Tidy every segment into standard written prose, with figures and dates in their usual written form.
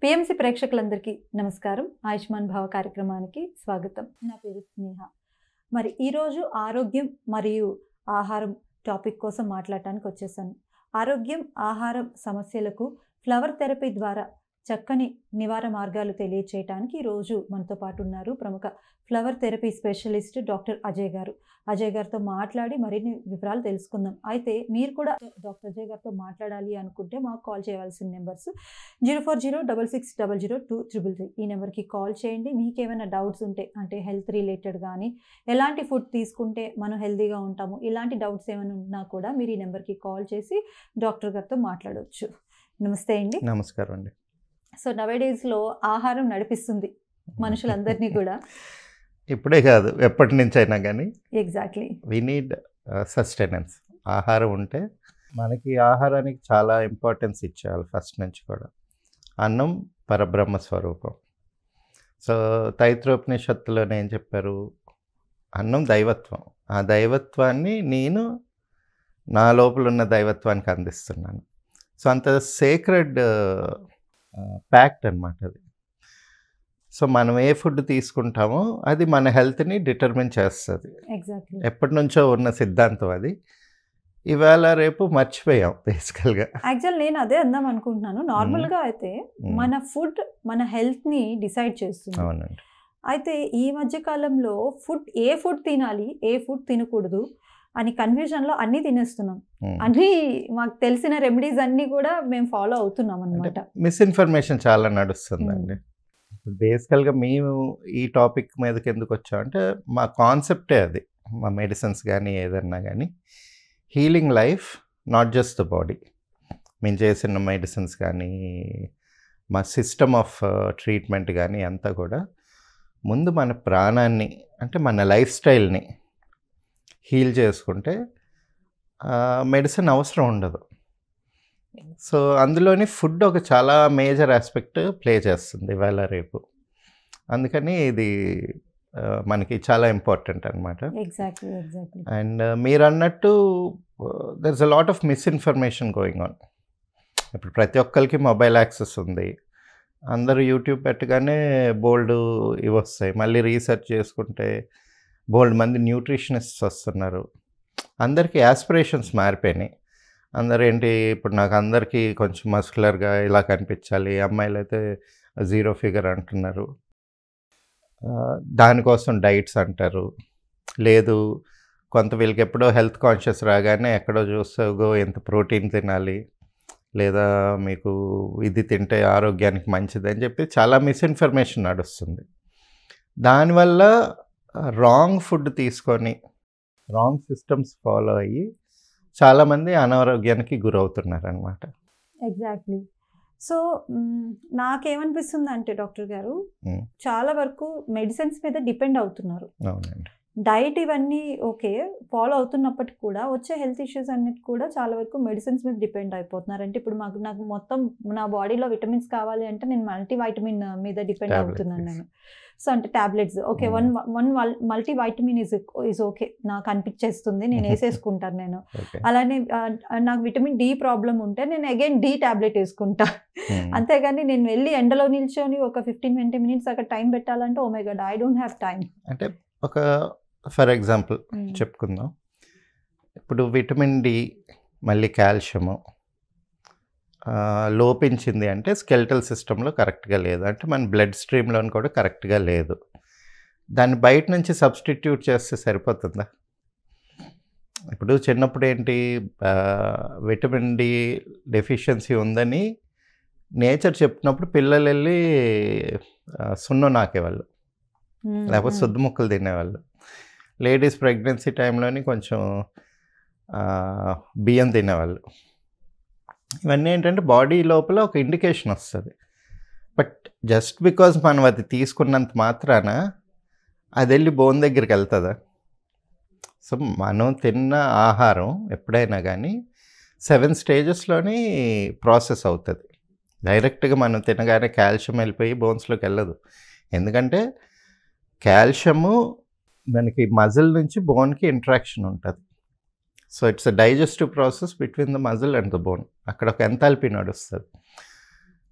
PMC ప్రేక్షకులందరికీ నమస్కారం. ఆయుష్మాన్ భవ కార్యక్రమానికి స్వాగతం. నా పేరు స్నేహ. మరి ఈరోజు ఆరోగ్యం మరియు ఆహారం టాపిక్ కోసం మాట్లాడటానికి వచ్చేసాను. ఆరోగ్యం, ఆహారం సమస్యలకు ఫ్లవర్ థెరపీ ద్వారా చక్కని నివారణ మార్గాలు తెలియచేయడానికి ఈరోజు మనతో పాటు ఉన్నారు ప్రముఖ flower therapy specialist doctor Ajay గారు. అజయ్ గారితో మాట్లాడి మరిన్ని వివరాలు తెలుసుకుందాం. అయితే మీరు కూడా డాక్టర్ అజయ్ గారితో మాట్లాడాలి అనుకుంటే మాకు కాల్ చేయవలసిన నెంబర్స్ 04066002333. ఈ నెంబర్కి కాల్ చేయండి. మీకు ఏమైనా డౌట్స్ ఉంటే, అంటే హెల్త్ రిలేటెడ్ కానీ, ఎలాంటి ఫుడ్ తీసుకుంటే మనం హెల్తీగా ఉంటాము, ఇలాంటి డౌట్స్ ఏమైనా ఉన్నా కూడా మీరు ఈ నెంబర్కి కాల్ చేసి డాక్టర్ గారితో మాట్లాడవచ్చు. నమస్తే అండి. నమస్కారం అండి. సో నవేడేస్లో ఆహారం నడిపిస్తుంది మనుషులందరినీ కూడా. ఇప్పుడే కాదు, ఎప్పటి నుంచి అయినా కానీ ఎగ్జాక్ట్లీ వీ నీడ్ సస్టైనెన్స్. ఆహారం ఉంటే మనకి ఆహారానికి చాలా ఇంపార్టెన్స్ ఇచ్చేయాలి ఫస్ట్ నుంచి కూడా. అన్నం పరబ్రహ్మ స్వరూపం. సో తైత్రోపనిషత్తులోనే ఏం చెప్పారు? అన్నం దైవత్వం. ఆ దైవత్వాన్ని నేను నా లోపల ఉన్న దైవత్వానికి అందిస్తున్నాను. సో అంత సేక్రెడ్ ప్యాక్ట్ అనమాట అది. సో మనం ఏ ఫుడ్ తీసుకుంటామో అది మన హెల్త్ని డిటర్మిన్ చేస్తుంది. ఎగ్జాక్ట్లీ ఎప్పటి నుంచో ఉన్న సిద్ధాంతం అది. ఇవాళ రేపు మర్చిపోయాం బేసికల్గా. యాక్చువల్ నేను అదే అందాం అనుకుంటున్నాను. నార్మల్గా అయితే మన ఫుడ్ మన హెల్త్ని డిసైడ్ చేస్తుంది. అవునండి. అయితే ఈ మధ్య కాలంలో ఏ ఫుడ్ తినాలి, ఏ ఫుడ్ తినకూడదు అని కన్ఫ్యూజన్లో అన్నీ తినేస్తున్నాం. అన్నీ మాకు తెలిసిన రెమెడీస్ అన్నీ కూడా మేము ఫాలో అవుతున్నాం అనమాట. మిస్ఇన్ఫర్మేషన్ చాలా నడుస్తుందండి. బేసికల్గా మేము ఈ టాపిక్ మీదకి ఎందుకు వచ్చామంటే మా కాన్సెప్టే అది. మా మెడిసిన్స్ కానీ ఏదన్నా కానీ healing life, not just the body. మేము చేసిన మెడిసిన్స్ కానీ మా సిస్టమ్ ఆఫ్ ట్రీట్మెంట్ కానీ అంతా కూడా ముందు మన ప్రాణాన్ని, అంటే మన లైఫ్ స్టైల్ని హీల్ చేసుకుంటే మెడిసిన్ అవసరం ఉండదు. సో అందులోని ఫుడ్ ఒక చాలా మేజర్ ఆస్పెక్ట్ ప్లే చేస్తుంది ఇవాళ రేపు. అందుకని ఇది మనకి చాలా ఇంపార్టెంట్ అనమాట. ఎగ్జాక్ట్లీ. అండ్ మీరు అన్నట్టు there is a lot of misinformation going on. ఇప్పుడు ప్రతి ఒక్కరికి మొబైల్ యాక్సెస్ ఉంది. అందరూ యూట్యూబ్ పెట్టగానే బోల్డ్ ఇవి వస్తాయి. మళ్ళీ రీసెర్చ్ చేసుకుంటే బోల్డ్ మంది న్యూట్రిషనిస్ట్స్ వస్తున్నారు. అందరికీ యాస్పిరేషన్స్ మారిపోయినాయి. అందరూ ఏంటి, ఇప్పుడు నాకు అందరికీ కొంచెం మస్కులర్గా ఇలా కనిపించాలి, అమ్మాయిలు అయితే 0 ఫిగర్ అంటున్నారు. దానికోసం డైట్స్ అంటారు. లేదు, కొంత వీళ్ళకి ఎప్పుడో హెల్త్ కాన్షియస్ రాగానే ఎక్కడో చూస్తాగో ఎంత ప్రోటీన్ తినాలి, లేదా మీకు ఇది తింటే ఆరోగ్యానికి మంచిది అని చెప్పి చాలా మిస్ఇన్ఫర్మేషన్ నడుస్తుంది. దానివల్ల రాంగ్ ఫుడ్ తీసుకొని రాంగ్ సిస్టమ్స్ ఫాలో అయ్యి చాలామంది అనారోగ్యానికి గురవుతున్నారు అనమాట. ఎగ్జాక్ట్లీ. సో నాకేమనిపిస్తుంది అంటే డాక్టర్ గారు, చాలా వరకు మెడిసిన్స్ మీద డిపెండ్ అవుతున్నారు. అవునండి. డైట్ ఇవన్నీ ఓకే ఫాలో అవుతున్నప్పటికి కూడా వచ్చే హెల్త్ ఇష్యూస్ అన్నిటి కూడా చాలా వరకు మెడిసిన్స్ మీద డిపెండ్ అయిపోతున్నారు. అంటే ఇప్పుడు నాకు మొత్తం నా బాడీలో విటమిన్స్ కావాలి అంటే నేను మల్టీవైటమిన్ మీద డిపెండ్ అవుతున్నాను నేను. సో అంటే tablets okay, one multivitamin is okay, నాకు అనిపించేస్తుంది, నేను వేసేసుకుంటాను నేను. అలానే నాకు విటమిన్ డి ప్రాబ్లం ఉంటే నేను అగైన్ డి టాబ్లెట్ వేసుకుంటా. అంతేగాని నేను వెళ్ళి ఎండలో నిల్చొని ఒక 15-20 మినిట్స్ అక్కడ టైం పెట్టాలంటే oh my god, I don't have time. అంటే ఒక ఫర్ ఎగ్జాంపుల్ చెప్పుకుందాం. ఇప్పుడు విటమిన్ డి మళ్ళీ కాల్షియము లోపించింది అంటే స్కెల్టల్ సిస్టంలో కరెక్ట్గా లేదు, అంటే మన బ్లడ్ స్ట్రీమ్లో కూడా కరెక్ట్గా లేదు. దాన్ని బయట నుంచి సబ్స్టిట్యూట్ చేస్తే సరిపోతుందా? ఇప్పుడు చిన్నప్పుడు ఏంటి, విటమిన్ డి డెఫిషియన్సీ ఉందని నేచర్ చెప్పినప్పుడు పిల్లలు వెళ్ళి సున్నం నాకేవాళ్ళు, లేకపోతే శుద్ధ ముక్కలు తినేవాళ్ళు. లేడీస్ ప్రెగ్నెన్సీ టైంలోని కొంచెం బియ్యం తినేవాళ్ళు. ఇవన్నీ ఏంటంటే బాడీ లోపల ఒక ఇండికేషన్ వస్తుంది. బట్ జస్ట్ బికాజ్ మనం అది తీసుకున్నంత మాత్రాన అది వెళ్ళి బోన్ దగ్గరికి వెళ్తుందా? సో మనం తిన్న ఆహారం ఎప్పుడైనా కానీ 7 స్టేజెస్లోని ప్రాసెస్ అవుతుంది. డైరెక్ట్గా మనం తినగానే కాల్షియం వెళ్ళిపోయి బోన్స్లోకి వెళ్ళదు. ఎందుకంటే కాల్షియము మనకి మజిల్ నుంచి బోన్కి ఇంట్రాక్షన్ ఉంటుంది. So it's a digestive process between the muscle and the bone. అక్కడ ఒక ఎంథాల్పీ నడుస్తుంది.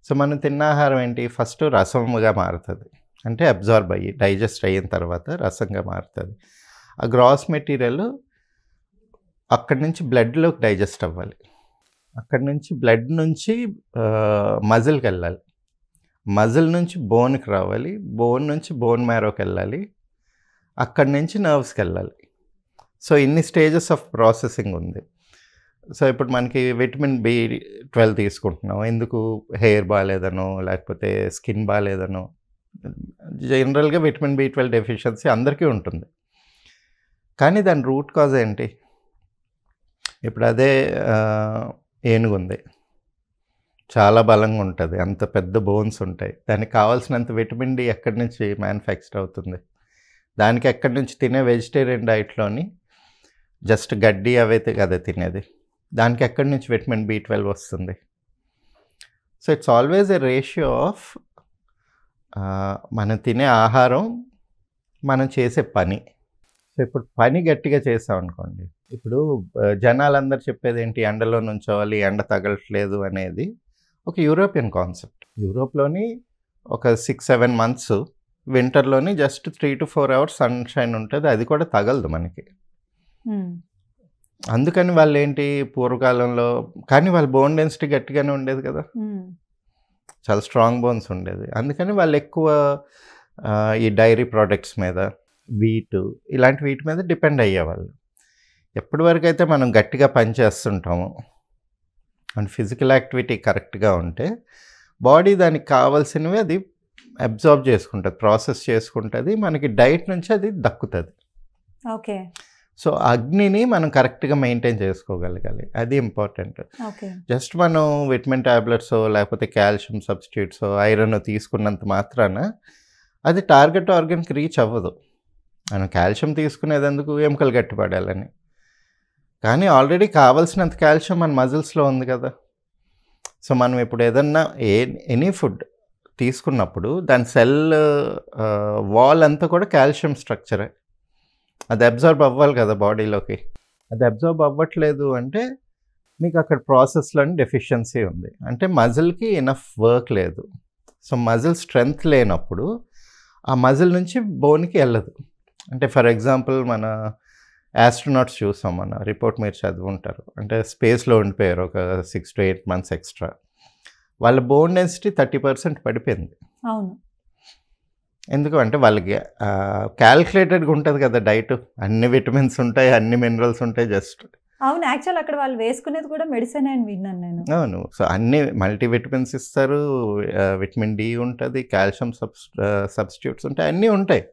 సో మనం తిన్న ఆహారం ఏంటి, ఫస్ట్ రసముగా మారుతుంది, అంటే అబ్జార్బ్ అయ్యి డైజెస్ట్ అయిన తర్వాత రసంగా మారుతుంది. ఆ గ్రాస్ మెటీరియల్ అక్కడి నుంచి బ్లడ్లోకి డైజెస్ట్ అవ్వాలి, అక్కడి నుంచి బ్లడ్ నుంచి మజిల్కి వెళ్ళాలి, మజిల్ నుంచి బోన్కి రావాలి, బోన్ నుంచి బోన్ మ్యారోకి వెళ్ళాలి, అక్కడి నుంచి నర్వ్స్కి వెళ్ళాలి. సో ఇన్ని స్టేజెస్ ఆఫ్ ప్రాసెసింగ్ ఉంది. సో ఇప్పుడు మనకి విటమిన్ B12 తీసుకుంటున్నాం, ఎందుకు హెయిర్ బాగాలేదనో లేకపోతే స్కిన్ బాగాలేదనో. జనరల్గా విటమిన్ B12 డెఫిషియన్సీ అందరికీ ఉంటుంది, కానీ దాని రూట్ కాజ్ ఏంటి? ఇప్పుడు అదే ఏనుగు ఉంది, చాలా బలంగా ఉంటుంది, అంత పెద్ద బోన్స్ ఉంటాయి, దానికి కావాల్సినంత విటమిన్ D ఎక్కడి నుంచి మ్యానుఫ్యాక్చర్ అవుతుంది? దానికి ఎక్కడి నుంచి తినే వెజిటేరియన్ డైట్లోని జస్ట్ గడ్డి అవైతే కదా తినేది, దానికి ఎక్కడి నుంచి విటమిన్ B12 వస్తుంది? So it's always a ratio of మనం తినే ఆహారం, మనం చేసే పని. సో ఇప్పుడు పని గట్టిగా చేసాం అనుకోండి, ఇప్పుడు జనాలందరూ చెప్పేది ఏంటి, ఎండలో నుంచోవాలి, ఎండ తగలట్లేదు అనేది ఒక యూరోపియన్ కాన్సెప్ట్. యూరోప్లోని ఒక 6-7 months వింటర్లోని జస్ట్ 3 to 4 hours సన్షైన్ ఉంటుంది, అది కూడా తగలదు మనకి. అందుకని వాళ్ళు ఏంటి పూర్వకాలంలో, కానీ వాళ్ళ బోన్ డెన్సిటీ గట్టిగానే ఉండేది కదా, చాలా స్ట్రాంగ్ బోన్స్ ఉండేది. అందుకని వాళ్ళు ఎక్కువ ఈ డైరీ ప్రోడక్ట్స్ మీద, వీట్ ఇలాంటి వీటి మీద డిపెండ్ అయ్యేవాళ్ళు. ఎప్పటి వరకు అయితే మనం గట్టిగా పని చేస్తుంటాము అండ్ ఫిజికల్ యాక్టివిటీ కరెక్ట్గా ఉంటే బాడీ దానికి కావాల్సినవి అది అబ్జార్బ్ చేసుకుంటుంది, ప్రాసెస్ చేసుకుంటుంది, మనకి డైట్ నుంచి అది దక్కుతుంది. ఓకే. సో అగ్నిని మనం కరెక్ట్గా మెయింటైన్ చేసుకోగలగాలి, అది ఇంపార్టెంట్. జస్ట్ మనం విటమిన్ ట్యాబ్లెట్స్ లేకపోతే కాల్షియం సబ్స్టిట్యూట్స్ ఐరన్ తీసుకున్నంత మాత్రాన అది టార్గెట్ ఆర్గన్కి రీచ్ అవ్వదు. మనం కాల్షియం తీసుకునేందుకు ఎముకలు గట్టిపడాలని, కానీ ఆల్రెడీ కావాల్సినంత కాల్షియం మన మజిల్స్లో ఉంది కదా. సో మనం ఇప్పుడు ఏదన్నా ఎనీ ఫుడ్ తీసుకున్నప్పుడు దాని సెల్ వాల్ అంతా కూడా కాల్షియం స్ట్రక్చరే, అది అబ్జర్వ్ అవ్వాలి కదా బాడీలోకి. అది అబ్జర్వ్ అవ్వట్లేదు అంటే మీకు అక్కడ ప్రాసెస్లోని డెఫిషియన్సీ ఉంది, అంటే మజిల్కి ఎనఫ్ వర్క్ లేదు. సో మజిల్ స్ట్రెంగ్త్ లేనప్పుడు ఆ మజిల్ నుంచి బోన్కి వెళ్ళదు. అంటే ఫర్ ఎగ్జాంపుల్ మన ఆస్ట్రోనాట్స్ చూసాం, మన రిపోర్ట్ మీరు చదువుంటారు, అంటే స్పేస్లో ఉండిపోయారు ఒక 6 to 8 months ఎక్స్ట్రా, వాళ్ళ బోన్ డెన్సిటీ 30% పడిపోయింది. అవును. ఎందుకు అంటే వాళ్ళకి క్యాల్కులేటెడ్గా ఉంటుంది కదా డైట్, అన్ని విటమిన్స్ ఉంటాయి, అన్ని మినరల్స్ ఉంటాయి జస్ట్. అవును, యాక్చువల్ అక్కడ వాళ్ళు వేసుకునేది కూడా మెడిసిన్ అని విన్నాను నేను. అవును. సో అన్ని మల్టీ విటమిన్స్ ఇస్తారు, విటమిన్ D ఉంటుంది, కాల్షియం సబ్స్టిట్యూట్స్ ఉంటాయి, అన్నీ ఉంటాయి.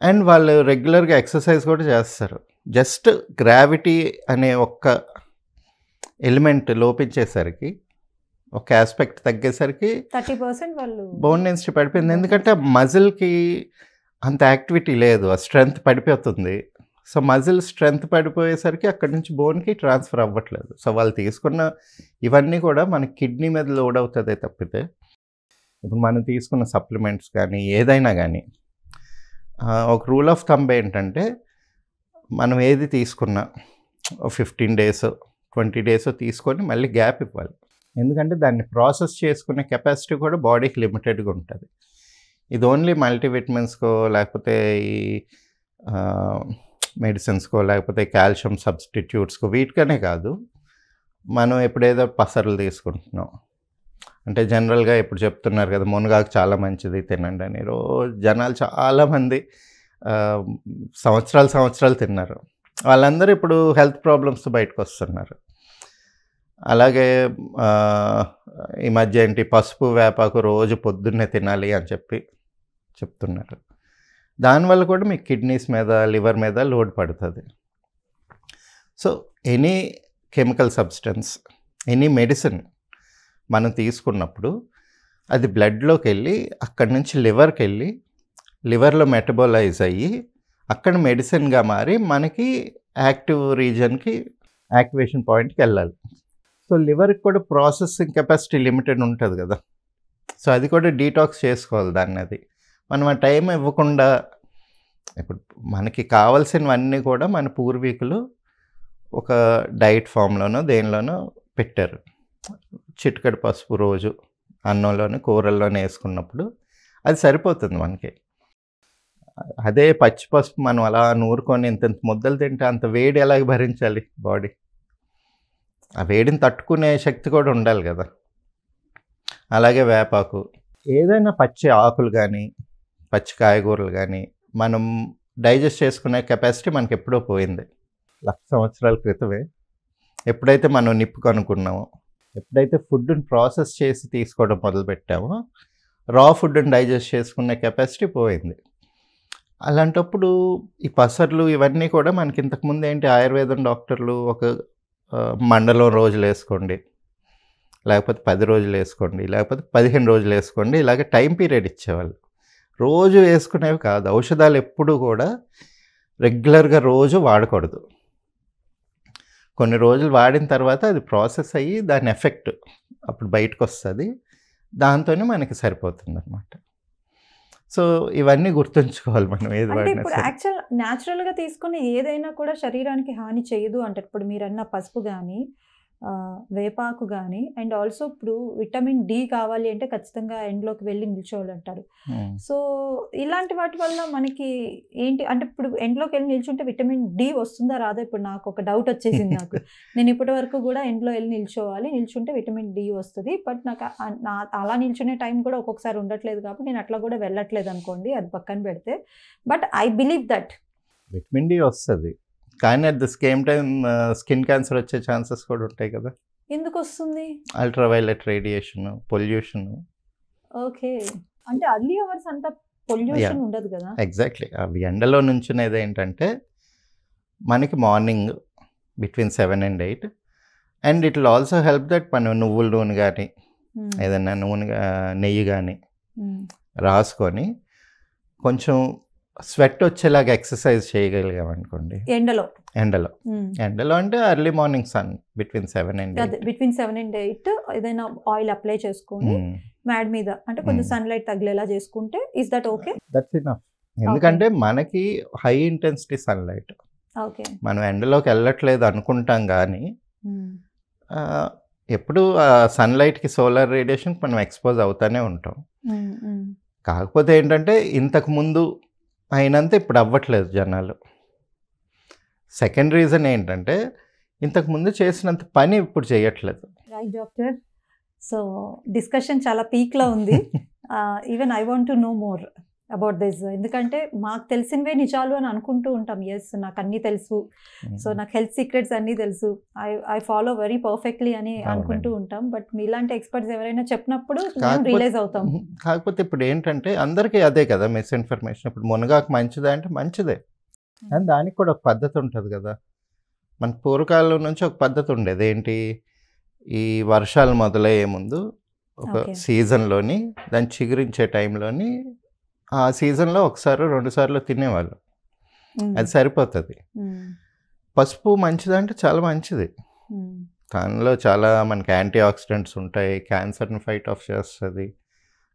అండ్ వాళ్ళు రెగ్యులర్గా ఎక్సర్సైజ్ కూడా చేస్తారు. జస్ట్ గ్రావిటీ అనే ఒక్క ఎలిమెంట్ లోపించేసరికి, ఒక ఆస్పెక్ట్ తగ్గేసరికి 30% వాళ్ళు బోన్ డెన్సిటీ పడిపోయింది. ఎందుకంటే మజిల్కి అంత యాక్టివిటీ లేదు, ఆ స్ట్రెంగ్త్ పడిపోతుంది. సో మజిల్ స్ట్రెంగ్త్ పడిపోయేసరికి అక్కడి నుంచి బోన్కి ట్రాన్స్ఫర్ అవ్వట్లేదు. సో వాళ్ళు తీసుకున్న ఇవన్నీ కూడా మన కిడ్నీ మీద లోడ్ అవుతుంది తప్పితే, ఇప్పుడు మనం తీసుకున్న సప్లిమెంట్స్ కానీ ఏదైనా కానీ ఒక రూల్ ఆఫ్ థంబ్ ఏంటంటే, మనం ఏది తీసుకున్నా 15 days 20 days తీసుకొని మళ్ళీ గ్యాప్ ఇవ్వాలి. ఎందుకంటే దాన్ని ప్రాసెస్ చేసుకునే కెపాసిటీ కూడా బాడీకి లిమిటెడ్గా ఉంటుంది. ఇది ఓన్లీ మల్టీవిటమిన్స్కో లేకపోతే ఈ మెడిసిన్స్కో లేకపోతే కాల్షియం సబ్స్టిట్యూట్స్కో వీటికనే కాదు, మనం ఎప్పుడేదో పసర్లు తీసుకుంటున్నాం, అంటే జనరల్గా ఇప్పుడు చెప్తున్నారు కదా మునగాకు చాలా మంచిది తినండి అని, రోజు జనాలు చాలామంది సంవత్సరాలు తిన్నారు, వాళ్ళందరూ ఇప్పుడు హెల్త్ ప్రాబ్లమ్స్ బయటకు వస్తున్నారు. అలాగే ఈ మధ్య ఏంటి పసుపు వేపాకు రోజు పొద్దున్నే తినాలి అని చెప్తున్నారు. దానివల్ల కూడా మీకు కిడ్నీస్ మీద లివర్ మీద లోడ్ పడుతుంది. So any chemical substance, any medicine మనం తీసుకున్నప్పుడు అది బ్లడ్లోకి వెళ్ళి అక్కడి నుంచి లివర్కి వెళ్ళి లివర్లో మెటబోలైజ్ అయ్యి అక్కడ మెడిసిన్గా మారి మనకి యాక్టివ్ రీజన్కి యాక్టివేషన్ పాయింట్కి వెళ్ళాలి. సో లివర్కి కూడా ప్రాసెసింగ్ కెపాసిటీ లిమిటెడ్ ఉంటుంది కదా, సో అది కూడా డీటాక్స్ చేసుకోవాలి దాన్ని. అది మనం ఆ టైం ఇవ్వకుండా, ఇప్పుడు మనకి కావాల్సినవన్నీ కూడా మన పూర్వీకులు ఒక డైట్ ఫామ్లోనో దేనిలోనో పెట్టారు. చిటికెడు పసుపు రోజు అన్నంలోనే కూరల్లోనే వేసుకున్నప్పుడు అది సరిపోతుంది మనకి. అదే పచ్చి పసుపు మనం అలా నూరుకొని ఇంత ముద్దలు తింటే అంత వేడి ఎలాగ భరించాలి బాడీ? ఆ వేడిని తట్టుకునే శక్తి కూడా ఉండాలి కదా. అలాగే వేపాకు, ఏదైనా పచ్చి ఆకులు కానీ పచ్చి కాయగూరలు కానీ మనం డైజెస్ట్ చేసుకునే కెపాసిటీ మనకి ఎప్పుడో పోయింది. 1,00,000 సంవత్సరాల క్రితమే ఎప్పుడైతే మనం నిప్పు కనుక్కున్నామో, ఎప్పుడైతే ఫుడ్ని ప్రాసెస్ చేసి తీసుకోవడం మొదలుపెట్టామో రా ఫుడ్ని డైజెస్ట్ చేసుకునే కెపాసిటీ పోయింది. అలాంటప్పుడు ఈ పసర్లు ఇవన్నీ కూడా మనకి ఇంతకుముందు ఏంటి, ఆయుర్వేదం డాక్టర్లు ఒక మండలం రోజులు వేసుకోండి, లేకపోతే 10 రోజులు వేసుకోండి, లేకపోతే 15 రోజులు వేసుకోండి, ఇలాగ టైం పీరియడ్ ఇచ్చేవాళ్ళు. రోజు వేసుకునేవి కాదు. ఔషధాలు ఎప్పుడూ కూడా రెగ్యులర్గా రోజు వాడకూడదు. కొన్ని రోజులు వాడిన తర్వాత అది ప్రాసెస్ అయ్యి దాని ఎఫెక్ట్ అప్పుడు బయటకు వస్తుంది, దాంతోనే మనకి సరిపోతుంది అనమాట. సో ఇవన్నీ గుర్తుంచుకోవాలి మనం ఏది అంటే వాడినా ఇప్పుడు సరే. యాక్చువల్ న్యాచురల్గా తీసుకుని ఏదైనా కూడా శరీరానికి హాని చేయదు అంటారు. ఇప్పుడు మీరు అన్న పసుపు కానీ వేపాకు కానీ, అండ్ ఆల్సో ఇప్పుడు విటమిన్ డి కావాలి అంటే ఖచ్చితంగా ఎండ్లోకి వెళ్ళి నిల్చోవాలంటారు. సో ఇలాంటి వాటి వల్ల మనకి ఏంటి అంటే, ఇప్పుడు ఎండ్లోకి వెళ్ళి నిల్చుంటే విటమిన్ డి వస్తుందా రాదా? ఇప్పుడు నాకు ఒక డౌట్ వచ్చేసింది నాకు. నేను ఇప్పటి వరకు కూడా ఎండ్లో వెళ్ళి నిల్చోవాలి, నిల్చుంటే విటమిన్ డి వస్తుంది, బట్ నాకు అలా నిల్చునే టైం కూడా ఒక్కొక్కసారి ఉండట్లేదు కాబట్టి నేను అట్లా కూడా వెళ్ళట్లేదు అనుకోండి, అది పక్కన పెడితే. But I believe that vitamin D వస్తుంది, కానీ at the same time skin cancer వచ్చే ఛాన్సెస్ కూడా ఉంటాయి కదా. ఎందుకు వస్తుంది? Ultraviolet radiation, pollution. ఓకే, అంటే అర్లీ అవర్స్ అంతా పొల్యూషన్ ఉండదు కదా. ఎగ్జాక్ట్లీ. అవి ఎండలో నుంచునేది ఏంటంటే మనకి morning between 7 and 8, and it will also help that మనం నువ్వుల నూనె కానీ ఏదైనా నెయ్యి కానీ రాసుకొని కొంచెం స్వెట్ వచ్చేలాగా ఎక్సర్సైజ్ చేయగలిగామనుకోండి ఎండలో. ఎండలో అంటే early morning sun between 7 and 8. Between 7 and 8 ఏదైనా ఆయిల్ అప్లై చేసుకొని మ్యాడ్ మీద అంటే కొంచెం సన్లైట్ తగిలేలా చేసుకుంటే is that okay? That's enough. ఎందుకంటే మనకి హై ఇంటెన్సిటీ సన్లైట్, మనం ఎండలోకి వెళ్ళట్లేదు అనుకుంటాం కానీ ఎప్పుడు సన్లైట్కి సోలార్ రేడియేషన్కి మనం ఎక్స్పోజ్ అవుతూనే ఉంటాం. కాకపోతే ఏంటంటే ఇంతకుముందు అయినంత ఇప్పుడు అవ్వట్లేదు జనాలు. సెకండ్ రీజన్ ఏంటంటే ఇంతకుముందు చేసినంత పని ఇప్పుడు చేయట్లేదు. Right doctor. సో డిస్కషన్ చాలా పీక్లో ఉంది. Even I want to know more about this. ఎందుకంటే మాకు తెలిసినవే నిజాలు అని అనుకుంటూ ఉంటాం. ఎస్, నాకు అన్నీ తెలుసు, సో నాకు హెల్త్ సీక్రెట్స్ అన్నీ తెలుసు, ఐ ఫాలో వెరీ పర్ఫెక్ట్లీ అని అనుకుంటూ ఉంటాం. బట్ మీలాంటి ఎక్స్పర్ట్స్ ఎవరైనా చెప్పినప్పుడు మేము రియలైజ్ అవుతాం. కాకపోతే ఇప్పుడు ఏంటంటే అందరికీ అదే కదా మిస్ఇన్ఫర్మేషన్. ఇప్పుడు మునగాకు మంచిదే అంటే మంచిదే, కానీ దానికి కూడా ఒక పద్ధతి ఉంటుంది కదా. మన పూర్వకాలం నుంచి ఒక పద్ధతి ఉండేది ఏంటి, ఈ వర్షాలు మొదలయ్యే ముందు ఒక సీజన్లోని దాన్ని చిగురించే టైంలోని ఆ సీజన్లో 1-2 సార్లు తినేవాళ్ళు, అది సరిపోతుంది. పసుపు మంచిదంటే చాలా మంచిది, దానిలో చాలా మనకి యాంటీ ఆక్సిడెంట్స్ ఉంటాయి, క్యాన్సర్ని ఫైట్ ఆఫ్ చేస్తుంది,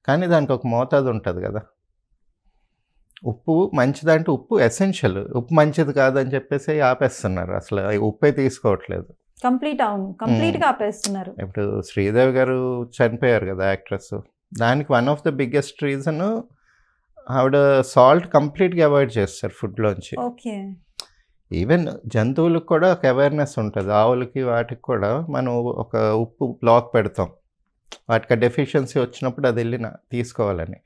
కానీ దానికి ఒక మోతాదు ఉంటుంది కదా. ఉప్పు మంచిదంటే ఉప్పు ఎసెన్షియల్, ఉప్పు మంచిది కాదని చెప్పేసి ఆపేస్తున్నారు, అసలు ఉప్పే తీసుకోవట్లేదు. కంప్లీట్గా ఆపేస్తున్నారు. ఇప్పుడు శ్రీదేవి గారు చనిపోయారు కదా యాక్ట్రెస్, దానికి one of the biggest reason ఆవిడ సాల్ట్ కంప్లీట్గా అవాయిడ్ చేస్తారు ఫుడ్లోంచి. ఈవెన్ జంతువులకు కూడా ఒక అవేర్నెస్ ఉంటుంది, ఆవులకి వాటికి కూడా మనం ఒక ఉప్పు బ్లాక్ పెడతాం, వాటికి డెఫిషియన్సీ వచ్చినప్పుడు అది వెళ్ళి తీసుకోవాలని.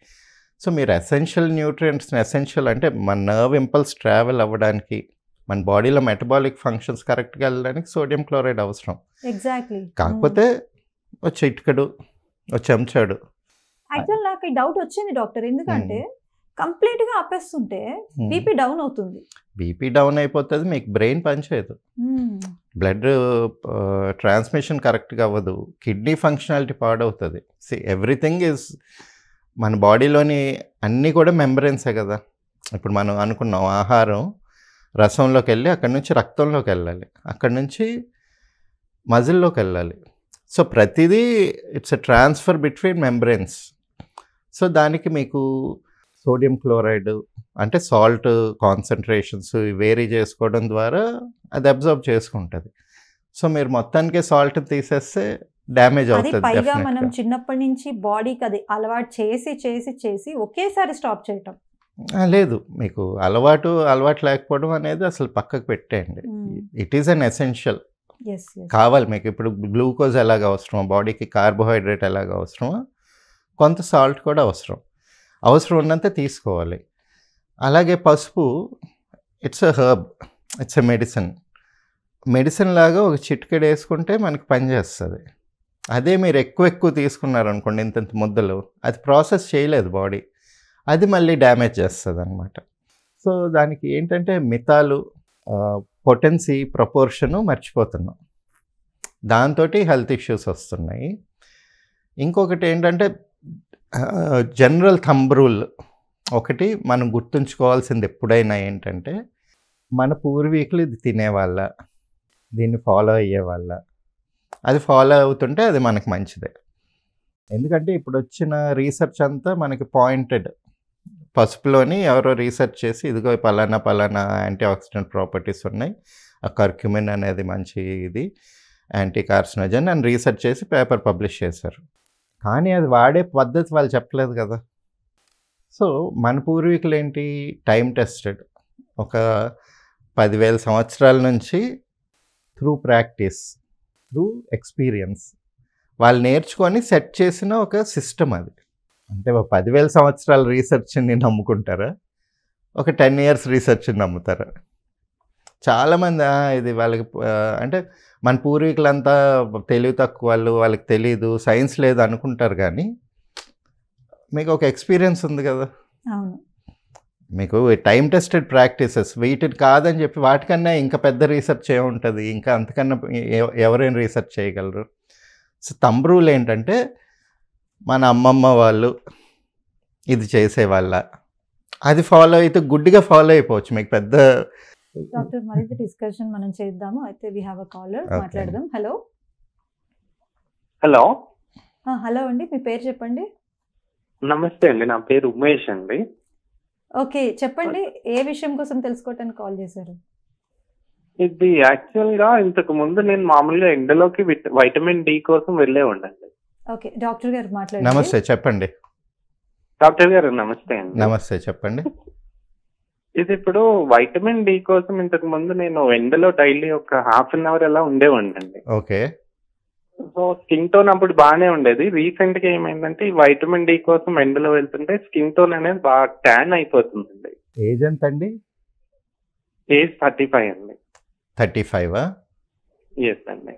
సో మీరు ఎసెన్షియల్ న్యూట్రియంట్స్ని, ఎసెన్షియల్ అంటే మన నర్వ్ ఇంపల్స్ ట్రావెల్ అవ్వడానికి, మన బాడీలో మెటబాలిక్ ఫంక్షన్స్ కరెక్ట్గా వెళ్ళడానికి సోడియం క్లోరైడ్ అవసరం. ఎగ్జాక్ట్లీ. కాకపోతే ఒక చిటికెడు, ఒక చెంచాడు. యాక్చువల్ నాకు ఈ డౌట్ వచ్చింది డాక్టర్, ఎందుకంటే కంప్లీట్గా ఆపేస్తుంటే బీపీ డౌన్ అవుతుంది. బీపీ డౌన్ అయిపోతుంది, మీకు బ్రెయిన్ పనిచేయదు, బ్లడ్ ట్రాన్స్మిషన్ కరెక్ట్గా అవ్వదు, కిడ్నీ ఫంక్షనాలిటీ పాడవుతుంది. ఎవ్రీథింగ్ ఈజ్, మన బాడీలోని అన్నీ కూడా మెంబ్రెన్సే కదా. ఇప్పుడు మనం అనుకున్నాం ఆహారం రసంలోకి వెళ్ళి అక్కడి నుంచి రక్తంలోకి వెళ్ళాలి, అక్కడి నుంచి మజిల్లోకి వెళ్ళాలి. సో ప్రతిదీ it's a transfer between membranes. So దానికి మీకు సోడియం క్లోరైడ్ అంటే సాల్ట్ కాన్సన్ట్రేషన్స్ వేరీ చేసుకోవడం ద్వారా అది అబ్జర్వ్ చేసుకుంటుంది. సో మీరు మొత్తానికే సాల్ట్ తీసేస్తే డ్యామేజ్ అది అవుతుంది పైగా మనం డెఫినెట్గా. చిన్నప్పటి నుంచి బాడీకి అది అలవాటు చేసి చేసి చేసి ఒకేసారి స్టాప్ చేయటం. లేదు, మీకు అలవాటు లేకపోవడం అనేది అసలు పక్కకు పెట్టేయండి. It is an essential. Yes yes కావాలి మీకు. ఇప్పుడు గ్లూకోజ్ ఎలాగ అవసరమో, బాడీకి కార్బోహైడ్రేట్ ఎలాగ అవసరమో, కొంత సాల్ట్ కూడా అవసరం ఉన్నంత తీసుకోవాలి. అలాగే పసుపు, it's a herb, it's a medicine లాగా ఒక చిటికెడు వేసుకుంటే మనకి పనిచేస్తుంది. అదే మీరు ఎక్కువ తీసుకున్నారనుకోండి, ఇంత ముద్దలు, అది ప్రాసెస్ చేయలేదు బాడీ, అది మళ్ళీ డ్యామేజ్ చేస్తుంది అనమాట. సో దానికి ఏంటంటే మితాలు, పొటెన్సీ, ప్రపోర్షను మర్చిపోతున్నాం. దాంతో హెల్త్ ఇష్యూస్ వస్తున్నాయి. ఇంకొకటి ఏంటంటే జనరల్ థంబ్ రూల్ ఒకటి మనం గుర్తుంచుకోవాల్సింది ఎప్పుడైనా ఏంటంటే, మన పూర్వీకులు ఇది తినేవాళ్ళ, దీన్ని ఫాలో అయ్యేవాళ్ళ, అది ఫాలో అవుతుంటే అది మనకు మంచిదే. ఎందుకంటే ఇప్పుడు వచ్చిన రీసెర్చ్ అంతా మనకి పాయింటెడ్. పసుపులోని ఎవరో రీసెర్చ్ చేసి ఇదిగో పలానా యాంటీ ఆక్సిడెంట్ ప్రాపర్టీస్ ఉన్నాయి, ఆ కర్క్యుమిన్ అనేది మంచి ఇది, యాంటీ కార్సినోజన్ అని రీసెర్చ్ చేసి పేపర్ పబ్లిష్ చేశారు. కానీ అది వాడే పద్ధతి వాళ్ళు చెప్పలేదు కదా. సో మన పూర్వీకులు ఏంటి, టైం టెస్టెడ్, ఒక 10,000 సంవత్సరాల నుంచి త్రూ ప్రాక్టీస్, త్రూ ఎక్స్పీరియన్స్ వాళ్ళు నేర్చుకొని సెట్ చేసిన ఒక సిస్టమ్ అది. అంటే 10,000 సంవత్సరాల రీసెర్చ్ని నమ్ముకుంటారా, ఒక 10 years రీసెర్చ్ని నమ్ముతారా? చాలామంది ఇది వాళ్ళకి అంటే మన పూర్వీకులంతా తెలివి తక్కువ వాళ్ళు, వాళ్ళకి తెలీదు, సైన్స్ లేదు అనుకుంటారు. కానీ మీకు ఒక ఎక్స్పీరియన్స్ ఉంది కదా, అవును. మీకు టైం టెస్టెడ్ ప్రాక్టీసెస్, వీటిని కాదని చెప్పి వాటికన్నా ఇంకా పెద్ద రీసెర్చ్ ఏముంటుంది, ఇంకా అంతకన్నా ఎవరైనా రీసెర్చ్ చేయగలరు. సో థంబ్ రూల్ ఏంటంటే, మన అమ్మమ్మ వాళ్ళు ఇది చేసేవాళ్ళ, అది ఫాలో అయితే గుడ్డిగా ఫాలో అయిపోవచ్చు. మీకు పెద్ద డాక్టర్ మరింత డిస్కషన్ మనం చేద్దాము. అయితే వి హావ్ అ కాలర్, మాట్లాడదాం. హలో హలో హలో అండి, మీ పేరు చెప్పండి. నమస్తే అండి, నా పేరు ఉమేష్ అండి. ఓకే, చెప్పండి, ఏ విషయం కోసం తెలుసుకోవటానికి కాల్ చేశారు? ఇది యాక్చువల్ గా ఇంతకు ముందు నేను మామూలుగా ఎండలోకి వైటమిన్ డి కోసం వెళ్ళే ఉండండి. ఓకే, డాక్టర్ గారు మాట్లాడండి. నమస్తే, చెప్పండి. డాక్టర్ గారు నమస్తే అండి. నమస్తే, చెప్పండి. ఇది ఇప్పుడు వైటమిన్ డి కోసం ఇంతకు ముందు నేను ఎండలో డైలీ ఒక 1/2 hour అలా ఉండేవాడినండి. ఓకే. సో స్కిన్ టోన్ అప్పుడు బాగానే ఉండేది. రీసెంట్ గా ఏమైందంటే, ఈ వైటమిన్ డి కోసం ఎండలో వెళ్తుంటే స్కిన్ టోన్ అనేది బాగా ట్యాన్ అయిపోతుందండి. ఏజ్ ఎంత అండి? ఏజ్ 35 అండి. 35? ఎస్ అండి.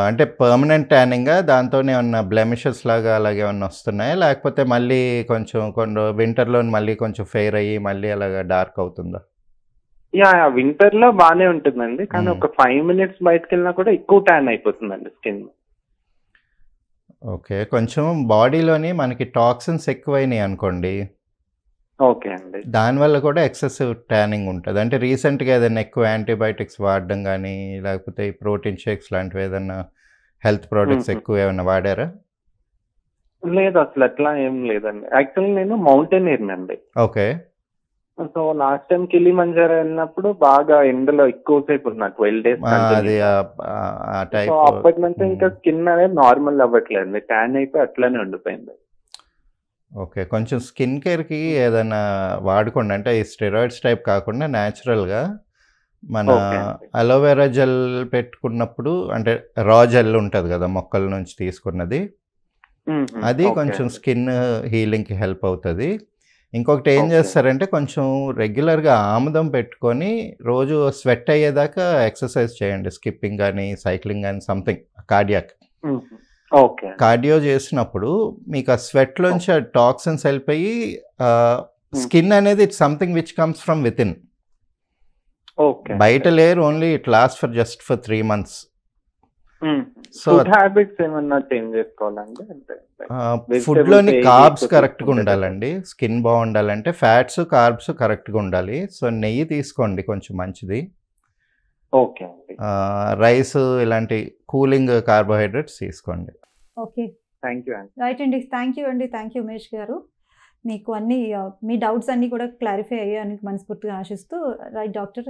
అంటే పర్మనెంట్ ట్యానింగా, దాంతోనే ఏమన్నా బ్లెమిషెస్ లాగా అలాగే ఏమన్నా వస్తున్నాయా, లేకపోతే మళ్ళీ కొన్ని వింటర్లో మళ్ళీ కొంచెం ఫెయిర్ అయ్యి మళ్ళీ అలాగా డార్క్ అవుతుందా? యా వింటర్ లో బాగానే ఉంటుందండి, కానీ ఒక 5 minutes బయటకు వెళ్ళినా కూడా ఎక్కువ ట్యాన్ అయిపోతుందండి స్కిన్. ఓకే, కొంచెం బాడీలోని మనకి టాక్సిన్స్ ఎక్కువైనాయి అనుకోండి, ఓకే అండి. దానివల్ల కూడా ఎక్సెసివ్ ట్యానింగ్ ఉంటుంది. అంటే రీసెంట్గా ఏదైనా ఎక్కువ యాంటీబయాటిక్స్ వాడడం కానీ, లేకపోతే ఈ ప్రోటీన్ షేక్స్ లాంటివి ఏదైనా హెల్త్ ప్రోడక్ట్స్ ఎక్కువ ఏమైనా వాడారా? లేదు, అసలు అట్లా ఏం లేదండి. యాక్చువల్లీ నేను మౌంటైనీర్ అండి. Okay. So last time Kilimanjaro వెళ్ళినప్పుడు బాగా ఎండలో ఎక్కువసేపు ఉన్నా, 12 days. అది టైప్. సో అప్పటి నుంచి ఇంకా స్కిన్ అనేది నార్మల్ అవ్వట్లేదు, ట్యాన్ అయిపోయి అట్లానే ఉండిపోయింది. ఓకే, కొంచెం స్కిన్ కేర్కి ఏదైనా వాడుకోండి. అంటే ఈ స్టెరాయిడ్స్ టైప్ కాకుండా న్యాచురల్గా మన అలోవెరా జెల్ పెట్టుకున్నప్పుడు, అంటే రా జెల్ ఉంటుంది కదా మొక్కల నుంచి తీసుకున్నది, అది కొంచెం స్కిన్ హీలింగ్కి హెల్ప్ అవుతుంది. ఇంకొకటి ఏం చేస్తారంటే, కొంచెం రెగ్యులర్గా ఆముదం పెట్టుకొని రోజు స్వెట్ అయ్యేదాకా ఎక్సర్సైజ్ చేయండి, స్కిప్పింగ్ కానీ సైక్లింగ్ కానీ సంథింగ్, కార్డియాక్. ఓకే. కార్డియో చేసినప్పుడు మీకు ఆ స్వెట్లోంచి ఆ టాక్సిన్స్ వెళ్ళిపోయి స్కిన్ అనేది it's something which comes from with in. బయట లేరు, only it last for 3 months. So habits ఏమన్నా చేంజ్ చేసుకోవాలండి? ఫుడ్లోని కార్బ్స్ కరెక్ట్గా ఉండాలండి. స్కిన్ బాగుండాలంటే ఫ్యాట్స్, కార్బ్స్ కరెక్ట్గా ఉండాలి. సో నెయ్యి తీసుకోండి, కొంచెం మంచిది. ఓకే అండి. రైస్, ఇలాంటి కూలింగ్ కార్బోహైడ్రేట్స్ తీసుకోండి. ఓకే, థ్యాంక్ యూ అండి. రైట్ అండి, థ్యాంక్ యూ అండి, థ్యాంక్ యూ ఉమేష్ గారు. మీకు అన్ని మీ డౌట్స్ అన్నీ కూడా క్లారిఫై అయ్యాయని మనస్ఫూర్తిగా ఆశిస్తూ, రైట్ డాక్టర్.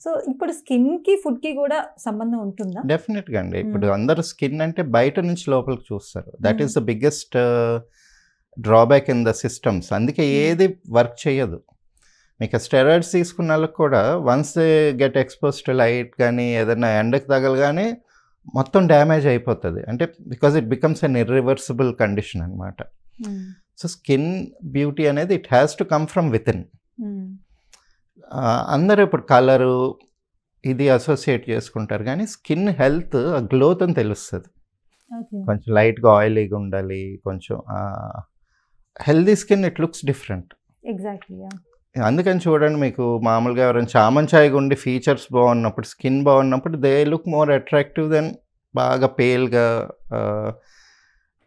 సో ఇప్పుడు స్కిన్కి ఫుడ్కి కూడా సంబంధం ఉంటుందా? డెఫినెట్గా అండి. ఇప్పుడు అందరూ స్కిన్ అంటే బయట నుంచి లోపలికి చూస్తారు. That is the biggest drawback in the systems. అందుకే ఏది వర్క్ చేయదు. మీకు స్టెరాయిడ్స్ తీసుకున్న వాళ్ళకి కూడా once they get expose to light కానీ ఏదైనా ఎండకు తగలగానే మొత్తం డ్యామేజ్ అయిపోతుంది. అంటే because it becomes an irreversible condition అనమాట. సో స్కిన్ బ్యూటీ అనేది it has to come from with in. అందరూ ఇప్పుడు కలరు ఇది అసోసియేట్ చేసుకుంటారు కానీ స్కిన్ హెల్త్ గ్లోత్ అని తెలుస్తుంది. కొంచెం లైట్గా ఆయిలీగా ఉండాలి, కొంచెం healthy skin it looks different. Exactly. అందుకని చూడండి, మీకు మామూలుగా ఎవరైనా చామంచాయిగా ఉండి ఫీచర్స్ బాగున్నప్పుడు, స్కిన్ బాగున్నప్పుడు they look more attractive than బాగా పేల్గా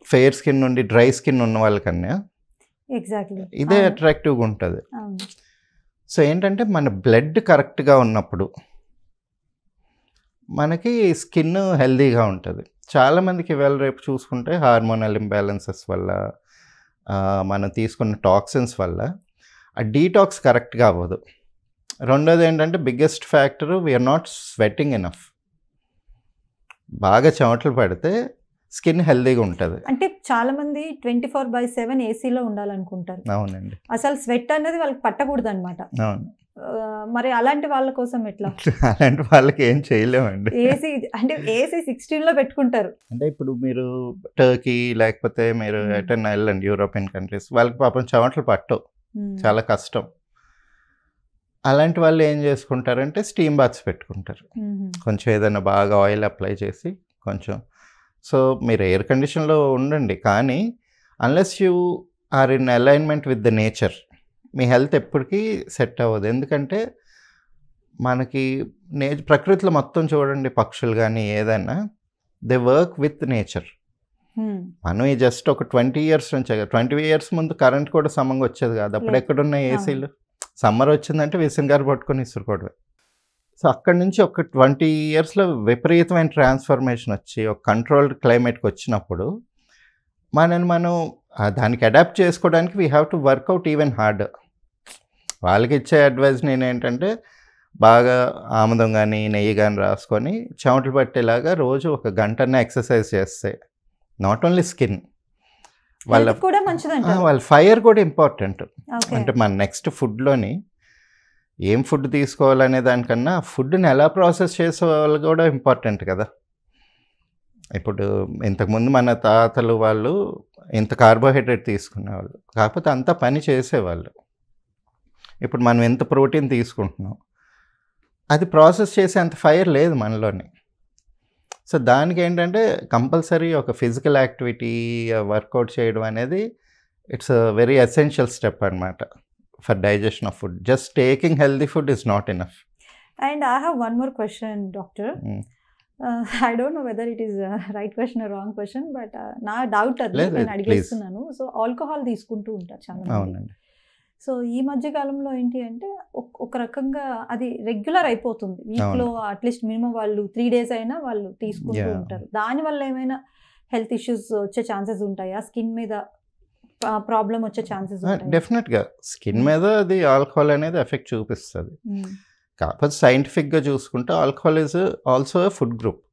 ఫెయిర్ స్కిన్ నుండి డ్రై స్కిన్ ఉన్న వాళ్ళకన్నా ఎగ్జాక్ట్లీ ఇదే అట్రాక్టివ్గా ఉంటుంది. సో ఏంటంటే మన బ్లడ్ కరెక్ట్గా ఉన్నప్పుడు మనకి స్కిన్ హెల్దీగా ఉంటుంది. చాలామందికి ఇవాళ రేపు చూసుకుంటే హార్మోనల్ ఇంబ్యాలెన్సెస్ వల్ల, మనం తీసుకున్న టాక్సిన్స్ వల్ల ఆ డీటాక్స్ కరెక్ట్గా అవ్వదు. రెండోది ఏంటంటే biggest factor we're not sweating enough. బాగా చెమటలు పడితే స్కిన్ హెల్దీగా ఉంటుంది. అంటే చాలా మంది 24/7 ఏసీలో ఉండాలనుకుంటారు. అవునండి. అసలు స్వెట్ అనేది వాళ్ళకి పట్టకూడదు అనమాట. అవును. మరి అలాంటి వాళ్ళ కోసం ఎట్లా? అలాంటి వాళ్ళకి ఏం చేయలేమండి. ఏసీ అంటే ఏసీ 16లో పెట్టుకుంటారు. అంటే ఇప్పుడు మీరు టర్కీ లేకపోతే మీరు ఎటన్నా వెళ్ళండి యూరోపియన్ కంట్రీస్, వాళ్ళకి పాపం చెమటలు పట్టవు, చాలా కష్టం. అలాంటి వాళ్ళు ఏం చేసుకుంటారంటే స్టీమ్ బాత్స్ పెట్టుకుంటారు. కొంచెం ఏదైనా బాగా ఆయిల్ అప్లై చేసి కొంచెం. సో మీరు ఎయిర్ కండిషన్లో ఉండండి, కానీ unless you are in alignment with the nature మీ హెల్త్ ఎప్పటికీ సెట్ అవ్వదు. ఎందుకంటే మనకి ప్రకృతిలో మొత్తం చూడండి, పక్షులు కానీ ఏదైనా దే వర్క్ విత్ నేచర్. మనం ఈ జస్ట్ ఒక 20 years నుంచే, 20 years ముందు కరెంట్ కూడా సమంగా వచ్చేది కాదు. అప్పుడు ఎక్కడున్నాయి ఏసీలు? సమ్మర్ వచ్చిందంటే విసనగారు పట్టుకొని ఇసురుకోవడమే. సో అక్కడి నుంచి ఒక 20 yearsలో విపరీతమైన ట్రాన్స్ఫర్మేషన్ వచ్చి ఒక కంట్రోల్డ్ క్లైమేట్కి వచ్చినప్పుడు మనం దానికి అడాప్ట్ చేసుకోవడానికి we have to work out even hard. వాళ్ళకి ఇచ్చే అడ్వైజ్ నేను ఏంటంటే బాగా ఆముదం కానీ నెయ్యి కానీ రాసుకొని చెమటలు పట్టేలాగా రోజు 1 గంటనే ఎక్సర్సైజ్ చేస్తే నాట్ ఓన్లీ స్కిన్, వాళ్ళ ఫైర్ కూడా ఇంపార్టెంట్. అంటే మన నెక్స్ట్ ఫుడ్లోని ఏం ఫుడ్ తీసుకోవాలనే దానికన్నా ఫుడ్ని ఎలా ప్రాసెస్ చేసే వాళ్ళు కూడా ఇంపార్టెంట్ కదా. ఇప్పుడు ఇంతకుముందు మన తాతలు వాళ్ళు ఇంత కార్బోహైడ్రేట్ తీసుకునేవాళ్ళు, కాకపోతే అంతా పని చేసేవాళ్ళు. ఇప్పుడు మనం ఎంత ప్రోటీన్ తీసుకుంటున్నాం, అది ప్రాసెస్ చేసే అంత ఫైర్ లేదు మనలోని. సో దానికి ఏంటంటే కంపల్సరీ ఒక ఫిజికల్ యాక్టివిటీ, వర్కౌట్ చేయడం అనేది it's a very essential step అనమాట for digestion of food. Just taking healthy food is not enough. And I have one more question doctor. I don't know whether it is right question or wrong question, but నా doubt అది నేను అడిగేస్తున్నాను. So alcohol తీసుకుంటూ ఉంటారు చాలా మంది. So ఈ మధ్య కాలంలో ఏంటి అంటే ఒక రకంగా అది రెగ్యులర్ అయిపోతుంది. వీక్లో అట్లీస్ట్ మినిమం వాళ్ళు 3 days అయినా వాళ్ళు తీసుకుంటూ ఉంటారు. దానివల్ల ఏమైనా హెల్త్ ఇష్యూస్ వచ్చే ఛాన్సెస్ ఉంటాయా? స్కిన్ మీద ప్రాబ్లం వచ్చే ఛాన్సెస్ ఉంటాయా? డెఫినెట్గా స్కిన్ మీద అది ఆల్కహాల్ అనేది ఎఫెక్ట్ చూపిస్తుంది. కాకపోతే సైంటిఫిక్గా చూసుకుంటే alcohol is also food group.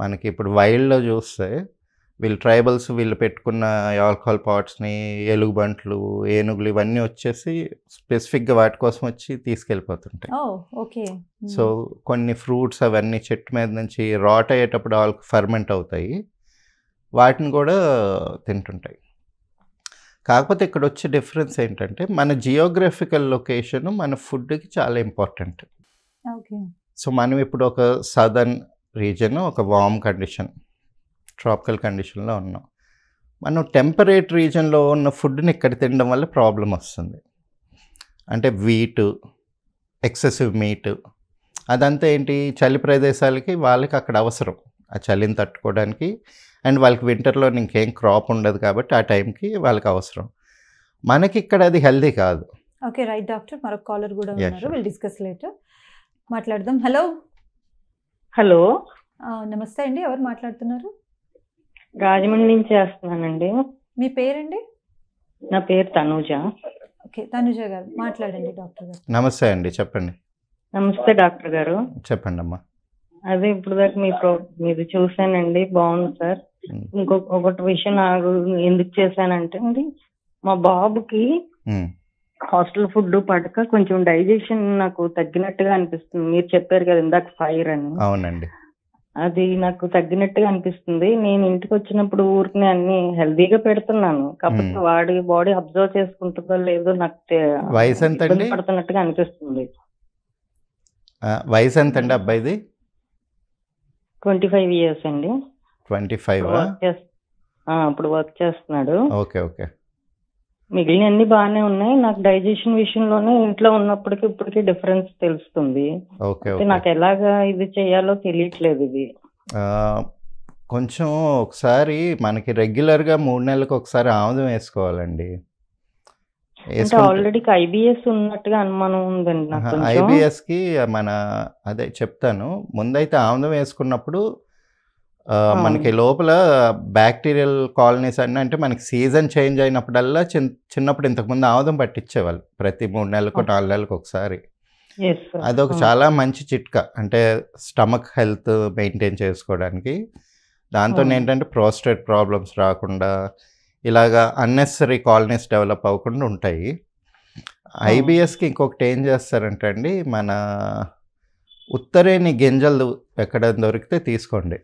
మనకి ఇప్పుడు వైల్డ్లో చూస్తే వీళ్ళు ట్రైబల్స్ వీళ్ళు పెట్టుకున్న ఆల్కహాల్ పాట్స్ని, ఎలుగుబంట్లు, ఏనుగులు ఇవన్నీ వచ్చేసి స్పెసిఫిక్గా వాటి కోసం వచ్చి తీసుకెళ్ళిపోతుంటాయి. సో కొన్ని ఫ్రూట్స్ అవన్నీ చెట్టు మీద నుంచి రాట్ అయ్యేటప్పుడు ఫర్మెంట్ అవుతాయి, వాటిని కూడా తింటుంటాయి. కాకపోతే ఇక్కడ వచ్చే డిఫరెన్స్ ఏంటంటే మన జియోగ్రఫికల్ లొకేషన్ మన ఫుడ్కి చాలా ఇంపార్టెంట్. సో మనం ఇప్పుడు ఒక సదర్న్ రీజన్, ఒక వార్మ్ కండిషన్, ట్రాపికల్ కండిషన్లో ఉన్నాం. మనం టెంపరేట్ రీజన్లో ఉన్న ఫుడ్ని ఇక్కడ తినడం వల్ల ప్రాబ్లం వస్తుంది. అంటే వీటు, ఎక్సెసివ్ మీట్, అదంతా ఏంటి చలి ప్రదేశాలకి వాళ్ళకి అక్కడ అవసరం ఆ చలిని తట్టుకోవడానికి. అండ్ వాళ్ళకి వింటర్లో ఇంకేం క్రాప్ ఉండదు కాబట్టి ఆ టైంకి వాళ్ళకి అవసరం. మనకి ఇక్కడ అది హెల్దీ కాదు. Okay, right doctor. మరొక కాలర్ కూడా ఉన్నారు, విల్ డిస్కస్ లేటర్. మాట్లాడదాం. హలో. హలో, నమస్తే అండి. ఎవరు మాట్లాడుతున్నారు? రాజమండ్రి నుంచి చేస్తున్నానండి. మీ పేరండి? నా పేరు తనూజ. ఓకే, తనుజ గారు మాట్లాడండి డాక్టర్ గారు. నమస్తే అండి, చెప్పండి. నమస్తే డాక్టర్ గారు. చెప్పండి అమ్మా. అదే ఇప్పుడు దాకా మీది చూసానండి, బాగుంది సార్. ఒకటి విషయం నాకు ఎందుకు చేశానంటే అండి, మా బాబుకి హాస్టల్ ఫుడ్ పడక కొంచెం డైజెషన్ నాకు తగ్గినట్టుగా అనిపిస్తుంది. మీరు చెప్పారు కదా ఇందాక ఫైర్ అని. అవునండి. అది నాకు తగ్గినట్టుగా అనిపిస్తుంది. నేను ఇంటికి వచ్చినప్పుడు ఊరికి అన్ని హెల్దీగా పెడుతున్నాను, కాకపోతే వాడి బాడీ అబ్జర్వ్ చేసుకుంటుందో లేదో నాకు వయసు ఎంత ఇబ్బంది పడుతున్నట్టుగా అనిపిస్తుంది. వయసు ఎంత అండి అబ్బాయిది? 25 years అండి. 25? ఇప్పుడు వర్క్ చేస్తున్నాడు. Okay okay. మిగిలిన అన్ని బాగానే ఉన్నాయి. నాకు డైజెషన్ విషయంలోనే ఇంట్లో ఉన్నప్పటికీ ఇప్పటికీ డిఫరెన్స్ తెలుస్తుంది. నాకు ఎలాగా ఇది చేయాలో తెలియట్లేదు. ఇది కొంచెం ఒకసారి మనకి రెగ్యులర్గా 3 నెలలకు ఒకసారి ఆముదం వేసుకోవాలండి. ఆల్రెడీ IBS ఉన్నట్టుగా అనుమానం ఉందండి నాకు. IBSకి అదే చెప్తాను. ముందైతే ఆముదం వేసుకున్నప్పుడు మనకి లోపల బ్యాక్టీరియల్ కాలనీస్ అన్నీ, అంటే మనకి సీజన్ చేంజ్ అయినప్పుడల్లా చిన్నప్పుడు ఇంతకుముందు ఆముదం పట్టించేవాళ్ళు ప్రతి 3 నెలలకు 4 నెలలకు ఒకసారి. అదొక చాలా మంచి చిట్కా, అంటే స్టమక్ హెల్త్ మెయింటైన్ చేసుకోవడానికి. దాంతో ఏంటంటే ప్రోస్టేట్ ప్రాబ్లమ్స్ రాకుండా, ఇలాగా అన్నెసరీ కాలనీస్ డెవలప్ అవ్వకుండా ఉంటాయి. IBSకి ఇంకొకటి ఏం చేస్తారంటే అండి, మన ఉత్తరేణి గింజలు ఎక్కడ దొరికితే తీసుకోండి.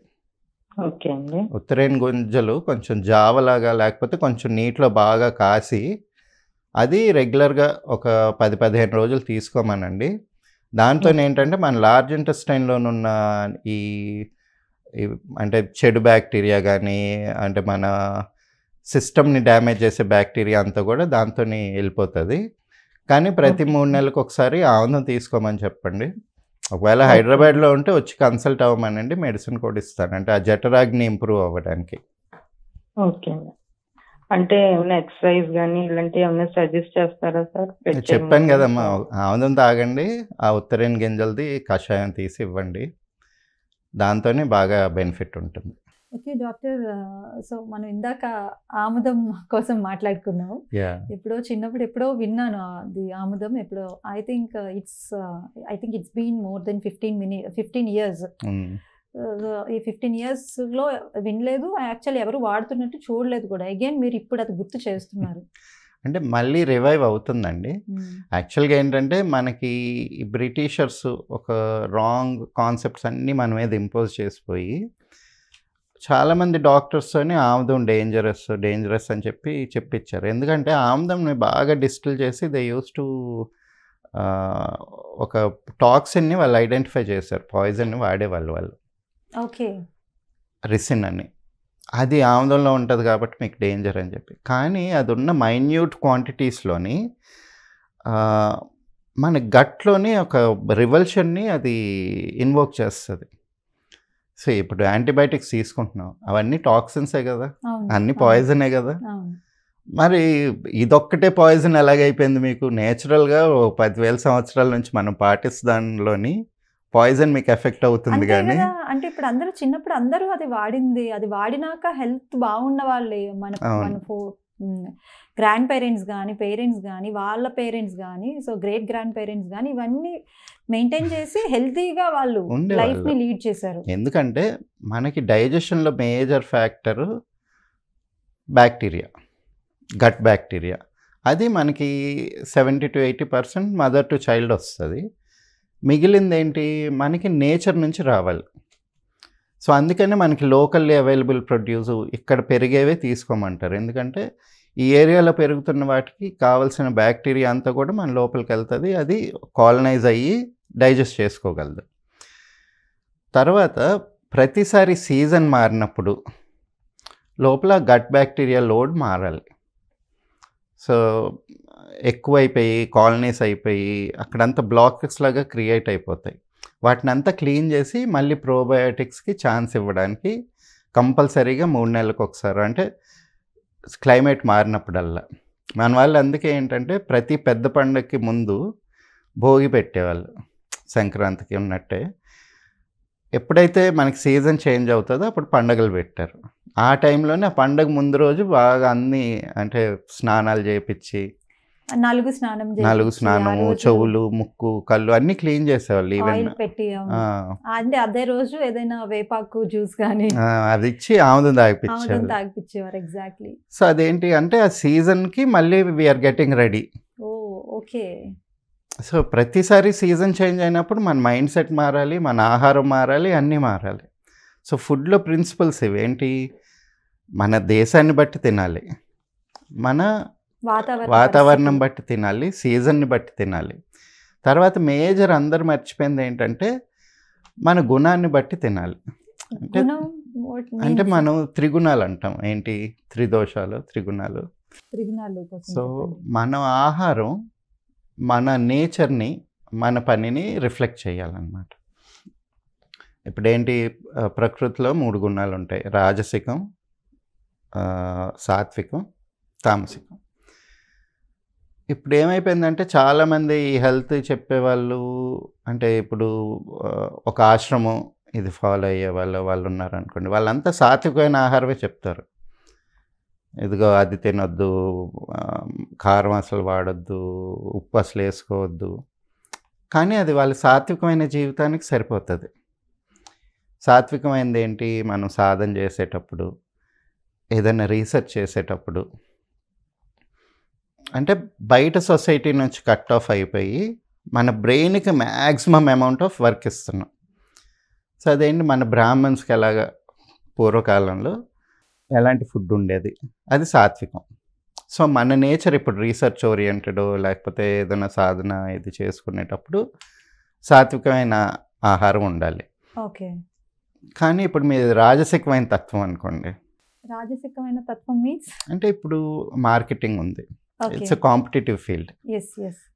ఓకే అండి. ఉత్తరేణి గింజలు కొంచెం జావలాగా లేకపోతే కొంచెం నీటిలో బాగా కాసి అది రెగ్యులర్గా ఒక 10-15 రోజులు తీసుకోమనండి. దాంతో ఏంటంటే మన లార్జ్ ఇంటెస్టైన్లోనున్న ఈ అంటే చెడు బ్యాక్టీరియా కానీ, అంటే మన సిస్టమ్ని డ్యామేజ్ చేసే బ్యాక్టీరియా అంతా కూడా దాంతో వెళ్ళిపోతుంది. కానీ ప్రతి 3 నెలలకు ఒకసారి ఆముదం తీసుకోమని చెప్పండి. ఒకవేళ హైదరాబాద్లో ఉంటే వచ్చి కన్సల్ట్ అవ్వమనండి, మెడిసిన్ కూడా ఇస్తాను, అంటే ఆ జఠరాగ్ని ఇంప్రూవ్ అవ్వడానికి. ఓకే. అంటే ఏమైనా ఎక్సర్సైజ్ కానీ ఇలాంటివి ఏమైనా సజెస్ట్ చేస్తారా సార్? చెప్పాను కదమ్మా, ఆముదం తాగండి, ఆ ఉత్తరేణి గింజలది కషాయం తీసి ఇవ్వండి, దాంతోనే బాగా బెనిఫిట్ ఉంటుంది. ఓకే డాక్టర్, సో మనం ఇందాక ఆముదం కోసం మాట్లాడుకున్నాం. ఎప్పుడో చిన్నప్పుడు ఎప్పుడో విన్నాను అది ఆముదం. ఎప్పుడో I think it's been more than 15 years. ఈ 15 yearsలో వినలేదు, యాక్చువల్లీ ఎవరు వాడుతున్నట్టు చూడలేదు కూడా. అగైన్ మీరు ఇప్పుడు అది గుర్తు చేస్తున్నారు. అంటే మళ్ళీ రివైవ్ అవుతుందండి. యాక్చువల్గా ఏంటంటే మనకి బ్రిటిషర్స్ ఒక రాంగ్ కాన్సెప్ట్స్ అన్నీ మన మీద ఇంపోజ్ చేసిపోయి చాలామంది డాక్టర్స్తోని ఆముదం డేంజరస్ అని చెప్పించారు. ఎందుకంటే ఆముదంని బాగా డిస్టిల్ చేసి దే యూస్ టు ఒక టాక్సిన్ని వాళ్ళు ఐడెంటిఫై చేశారు, పాయిజన్ని వాడేవాళ్ళు వాళ్ళు. ఓకే. రిసిన్ అని, అది ఆముదంలో ఉంటుంది కాబట్టి మీకు డేంజర్ అని చెప్పి. కానీ అది ఉన్న మైన్యూట్ క్వాంటిటీస్లోని మన గట్లోని ఒక రివల్షన్ని అది ఇన్వోక్ చేస్తుంది. సో ఇప్పుడు యాంటీబయాటిక్స్ తీసుకుంటున్నాం, అవన్నీ టాక్సిన్సే కదా, అన్ని పాయిజనే కదా. మరి ఇదొక్కటే పాయిజన్ ఎలాగైపోయింది మీకు? నేచురల్గా 10,000 సంవత్సరాల నుంచి మనం దానిలోని పాయిజన్ మీకు ఎఫెక్ట్ అవుతుంది. కానీ అంటే ఇప్పుడు అందరూ చిన్నప్పుడు అందరూ అది వాడినాక హెల్త్ బాగున్న వాళ్ళే, మన గ్రాండ్ పేరెంట్స్ కానీ పేరెంట్స్ కానీ వాళ్ళ పేరెంట్స్ కానీ, సో గ్రేట్ గ్రాండ్ పేరెంట్స్ కానీ ఇవన్నీ మెయింటైన్ చేసి హెల్తీగా వాళ్ళు లైఫ్ని లీడ్ చేశారు. ఎందుకంటే మనకి డైజెషన్లో major factor bacteria, gut bacteria. అది మనకి 70 to 80% మదర్ టు చైల్డ్ వస్తుంది. మిగిలింది ఏంటి, మనకి నేచర్ నుంచి రావాలి. సో అందుకనే మనకి లోకల్లీ అవైలబుల్ ప్రొడ్యూస్ ఇక్కడ పెరిగేవే తీసుకోమంటారు. ఎందుకంటే ఈ ఏరియాలో పెరుగుతున్న వాటికి కావాల్సిన బ్యాక్టీరియా అంతా కూడా మన లోపలికి వెళ్తుంది, అది కాలనైజ్ అయ్యి డైజెస్ట్ చేసుకోగలదు. తర్వాత ప్రతిసారి సీజన్ మారినప్పుడు లోపల గట్ బ్యాక్టీరియా లోడ్ మారాలి. సో ఎక్కువైపోయి కాలనీస్ అయిపోయి అక్కడంతా బ్లాక్స్ లాగా క్రియేట్ అయిపోతాయి. వాటిని అంతా క్లీన్ చేసి మళ్ళీ ప్రోబయోటిక్స్కి ఛాన్స్ ఇవ్వడానికి కంపల్సరీగా 3 నెలలకు ఒకసారి, అంటే క్లైమేట్ మారినప్పుడల్లా. మన వాళ్ళు అందుకే ఏంటంటే ప్రతి పెద్ద పండుగకి ముందు భోగి పెట్టేవాళ్ళు, సంక్రాంతికి ఉన్నట్టే ఎప్పుడైతే మనకి సీజన్ చేంజ్ అవుతుందో అప్పుడు పండగలు పెట్టారు. ఆ టైంలోనే ఆ పండగ ముందు రోజు బాగా అన్నీ అంటే స్నానాలు చేయించి, నలుగు స్నానం నలుగు చేయించి, ఆ స్నానము, రోజు చెవులు, ముక్కు, కళ్ళు అన్నీ క్లీన్ చేసేవాళ్ళు. ఈవెన్ ఆయిల్ పెట్టి, అవును. అంటే అదే రోజు ఏదైనా వేపాకు జ్యూస్ కానీ అది ఇచ్చి ఆముదం ఆముదం తాగిపించేవాళ్ళు. తాగిపించేవారు. ఎగ్జాక్ట్లీ. సో అదేంటి అంటే ఆ సీజన్కి మళ్ళీ వీఆర్ గెటింగ్ రెడీ. ఓ, ఓకే. సో ప్రతిసారి సీజన్ చేంజ్ అయినప్పుడు మన మైండ్ సెట్ మారాలి, మన ఆహారం మారాలి, అన్నీ మారాలి. సో ఫుడ్లో ప్రిన్సిపల్స్ ఇవేంటి, మన దేశాన్ని బట్టి తినాలి, మన వాతావరణం బట్టి తినాలి, సీజన్ని బట్టి తినాలి. తర్వాత మేజర్ అందరు మర్చిపోయింది ఏంటంటే మన గుణాన్ని బట్టి తినాలి. అంటే అంటే మనం త్రిగుణాలు అంటాం. ఏంటి త్రిదోషాలు, త్రిగుణాలు. సో మన ఆహారం మన నేచర్ని, మన పనిని రిఫ్లెక్ట్ చేయాలన్నమాట. ఇప్పుడేంటి ప్రకృతిలో 3 గుణాలు ఉంటాయి: రాజసికం, సాత్వికం, తామసికం. ఇప్పుడు ఏమైపోయిందంటే చాలామంది ఈ హెల్త్ చెప్పేవాళ్ళు, అంటే ఇప్పుడు ఒక ఆశ్రమం ఇది ఫాలో అయ్యే వాళ్ళు ఉన్నారనుకోండి, వాళ్ళంతా సాత్వికమైన ఆహారమే చెప్తారు. ఇదిగో అది తినొద్దు, కారం అసలు వాడొద్దు, ఉప్పు అసలు వేసుకోవద్దు. కానీ అది వాళ్ళ సాత్వికమైన జీవితానికి సరిపోతుంది. సాత్వికమైనది ఏంటి, మనం సాధన చేసేటప్పుడు, ఏదైనా రీసెర్చ్ చేసేటప్పుడు, అంటే బయట సొసైటీ నుంచి కట్ ఆఫ్ అయిపోయి మన బ్రెయిన్కి మ్యాక్సిమం అమౌంట్ ఆఫ్ వర్క్ ఇస్తున్నాం. సో అదేంటి, మన బ్రాహ్మణ్స్కి ఎలాగా పూర్వకాలంలో ఎలాంటి ఫుడ్ ఉండేది, అది సాత్వికం. సో మన నేచర్ ఇప్పుడు రీసెర్చ్ ఓరియంటెడ్ లేకపోతే ఏదైనా సాధన ఇది చేసుకునేటప్పుడు సాత్వికమైన ఆహారం ఉండాలి. ఓకే. కానీ ఇప్పుడు మీది రాజసికమైన తత్వం అనుకోండి. రాజసికమైన తత్వం మీన్స్ అంటే ఇప్పుడు మార్కెటింగ్ ఉంది, it's a competitive field.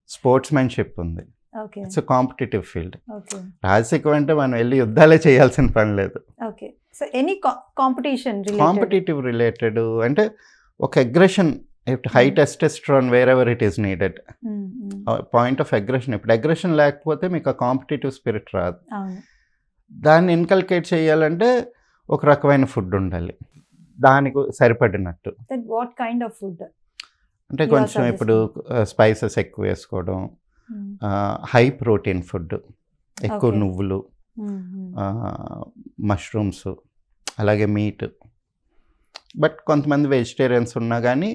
Sportsmanship ఉంది, ఇట్స్ ఎ కాంపిటేటివ్ ఫీల్డ్. రాజసికం అంటే మనం వెళ్ళి యుద్ధాలే చేయాల్సిన పని లేదు. సో ఎనీ కాంపిటేటివ్ రిలేటెడ్ అంటే ఒక aggression, high testosterone where ever it is needed, point of aggression. ఇప్పుడు అగ్రెషన్ లేకపోతే మీకు ఆ కాంపిటేటివ్ స్పిరిట్ రాదు. దాన్ని ఇన్కల్కేట్ చేయాలంటే ఒక రకమైన ఫుడ్ ఉండాలి దానికి సరిపడినట్టు. వాట్ కైండ్ ఆఫ్ ఫుడ్ అంటే కొంచెం ఇప్పుడు స్పైసెస్ ఎక్కువ వేసుకోవడం, హై ప్రోటీన్ ఫుడ్, ఎక్కువ నువ్వులు, మష్రూమ్స్, అలాగే మీట్. బట్ కొంతమంది వెజిటేరియన్స్ ఉన్నా కానీ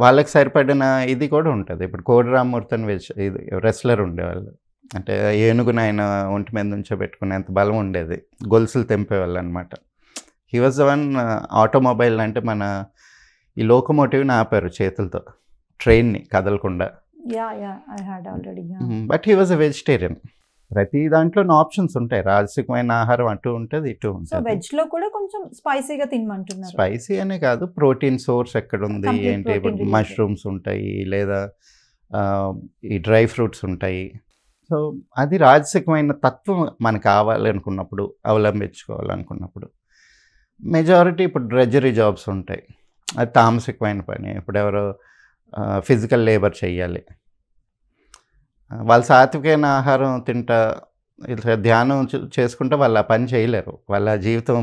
వాళ్ళకి సరిపడిన ఇది కూడా ఉంటుంది. ఇప్పుడు కోడి రామ్మూర్తి అని ఇది రెస్లర్ ఉండేవాళ్ళు, అంటే ఏనుగును ఆయన ఒంటి మీద ఉంచోబెట్టుకునేంత బలం ఉండేది, గొలుసులు తెంపేవాళ్ళు అనమాట. హీ వాజ్ వన్ ఆటోమొబైల్, అంటే మన ఈ లోకోమోటివ్ని ఆపారు చేతులతో, ట్రైన్ని కదలకుండా. But he was a vegetarian. ప్రతి దాంట్లో ఆప్షన్స్ ఉంటాయి, రాజసికమైన ఆహారం అటు ఉంటుంది, ఇటు ఉంటుంది. వెజ్ లో కూడా కొంచెం స్పైసీగా తినమంటున్నారు. స్పైసీ అనే కాదు, ప్రోటీన్ సోర్స్ ఎక్కడ ఉంది ఏంటి, ఇప్పుడు మష్రూమ్స్ ఉంటాయి, లేదా ఈ డ్రై ఫ్రూట్స్ ఉంటాయి. సో అది రాజసికమైన తత్వం మనకు కావాలనుకున్నప్పుడు, అవలంబించుకోవాలనుకున్నప్పుడు. మెజారిటీ ఇప్పుడు డ్రెజరీ జాబ్స్ ఉంటాయి, అది తామసికమైన పని. ఇప్పుడు ఎవరో ఫిజికల్ లేబర్ చెయ్యాలి, వాళ్ళు సాత్వికమైన ఆహారం తింటా ఇట్లా ధ్యానం చేసుకుంటే వాళ్ళు ఆ పని చేయలేరు, వాళ్ళ జీవితం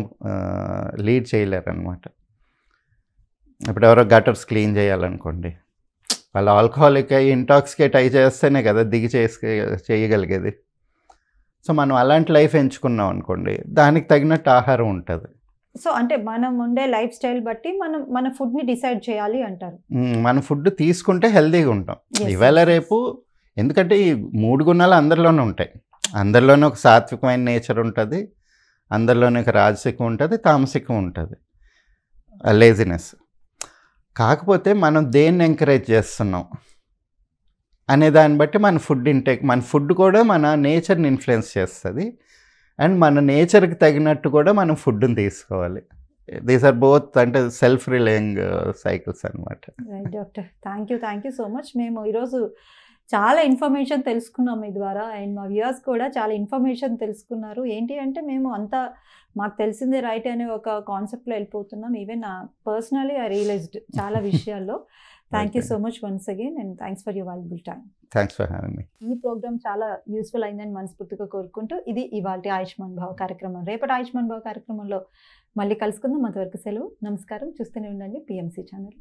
లీడ్ చేయలేరు అనమాట. ఇప్పుడు ఎవరో గటర్స్ క్లీన్ చేయాలనుకోండి, వాళ్ళు ఆల్కహాలిక్ అయ్యి ఇంటాక్సికేట్ అయి చేస్తేనే కదా దిగి చేయగలిగేది. సో మనం అలాంటి లైఫ్ ఎంచుకున్నాం అనుకోండి, దానికి తగినట్టు ఆహారం ఉంటుంది. సో అంటే మనం ఉండే లైఫ్ స్టైల్ బట్టి మనం మన ఫుడ్ని డిసైడ్ చేయాలి అంటారు. మన ఫుడ్ తీసుకుంటే హెల్తీగా ఉంటాం ఇవాళ రేపు. ఎందుకంటే ఈ 3 గుణాలు అందరిలోనే ఉంటాయి. అందరిలోనే ఒక సాత్వికమైన నేచర్ ఉంటుంది, అందరిలోనే ఒక రాజసికం ఉంటుంది, తామసికం ఉంటుంది, లేజినెస్. కాకపోతే మనం దేన్ని ఎంకరేజ్ చేస్తున్నాం అనే దాన్ని బట్టి మన ఫుడ్ ఇంటేక్, మన ఫుడ్ కూడా మన నేచర్ని ఇన్ఫ్లుయెన్స్ చేస్తుంది. అండ్ మన నేచర్కి తగినట్టు కూడా మనం ఫుడ్ని తీసుకోవాలి. దీస్ ఆర్ బోత్ అంటే సెల్ఫ్ రిలేయింగ్ సైకిల్స్ అనమాట. Right doctor, thank you so much. మేము ఈరోజు చాలా ఇన్ఫర్మేషన్ తెలుసుకున్నాం మీ ద్వారా, అండ్ మా వ్యూయర్స్ కూడా చాలా ఇన్ఫర్మేషన్ తెలుసుకున్నారు. ఏంటి అంటే మేము అంతా మాకు తెలిసిందే రైట్ అనే ఒక కాన్సెప్ట్లో వెళ్ళిపోతున్నాం. ఈవెన్ నా పర్సనలీ ఐ రియలైజ్డ్ చాలా విషయాల్లో. Thank you Welcome. So much once again and thanks for your valuable time. Thanks for having me. ఈ ప్రోగ్రామ్ చాలా యూస్ఫుల్ అయిందని మనస్ఫూర్తిగా కోరుకుంటూ ఇది ఇవాల్టి ఆయుష్మాన్ భవ కార్యక్రమం. రేపటి ఆయుష్మాన్ భవ కార్యక్రమంలో మళ్ళీ కలుసుకుందాం. అంతవరకు సెలవు. నమస్కారం. చూస్తూనే ఉండండి PMC ఛానల్.